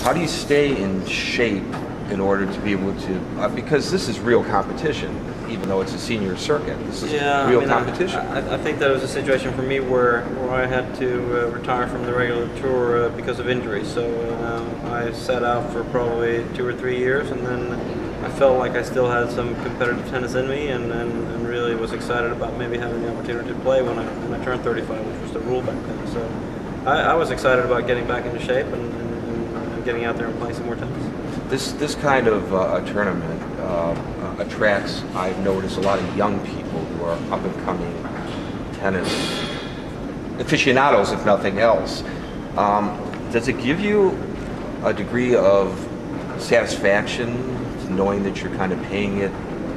How do you stay in shape in order to be able to, because this is real competition, even though it's a senior circuit. This is real competition. I think that was a situation for me where I had to retire from the regular tour because of injury. So I sat out for probably 2 or 3 years, and then I felt like I still had some competitive tennis in me, and really was excited about maybe having the opportunity to play when I turned 35, which was the rule back then. So I was excited about getting back into shape and getting out there and playing some more tennis. This kind of a tournament attracts, I've noticed, a lot of young people who are up-and-coming tennis aficionados, if nothing else. Does it give you a degree of satisfaction knowing that you're kind of paying it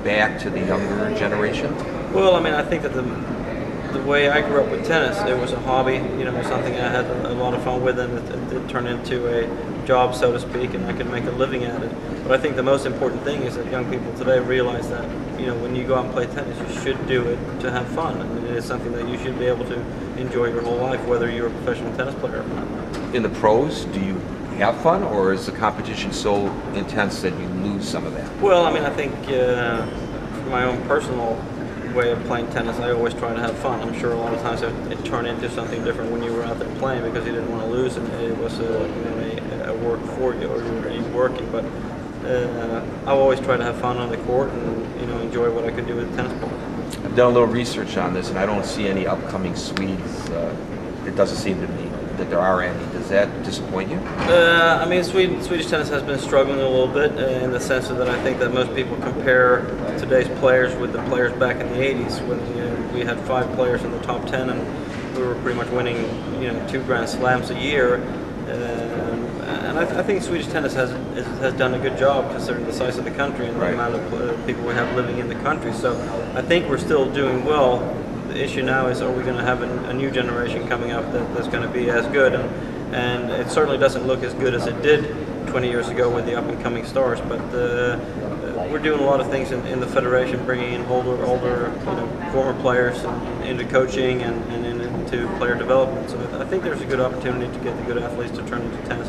back to the younger generation? Well, I mean, I think that the way I grew up with tennis, it was a hobby, you know, something I had a lot of fun with, and it turned into a job, so to speak, and I could make a living at it. But I think the most important thing is that young people today realize that, you know, when you go out and play tennis, you should do it to have fun. I mean, it is something that you should be able to enjoy your whole life, whether you're a professional tennis player or not. In the pros, do you have fun, or is the competition so intense that you lose some of that? Well, I mean, I think from my own personal way of playing tennis, I always try to have fun. I'm sure a lot of times it turned into something different when you were out there playing because you didn't want to lose, and it was a work for you, or you were working. But I always try to have fun on the court and, you know, enjoy what I could do with the tennis ball. I've done a little research on this, and I don't see any upcoming Swedes. It doesn't seem to me that there are any. Does that disappoint you? I mean, Swedish tennis has been struggling a little bit in the sense that I think that most people compare today's players with the players back in the 80s when we had 5 players in the top 10 and we were pretty much winning, you know, 2 Grand Slams a year. And I think Swedish tennis has done a good job considering the size of the country and the amount of people we have living in the country. So I think we're still doing well. The issue now is, are we going to have a new generation coming up that's going to be as good? And it certainly doesn't look as good as it did 20 years ago with the up-and-coming stars. But we're doing a lot of things in the federation, bringing in older you know, former players into coaching and into player development. So I think there's a good opportunity to get the good athletes to turn into tennis.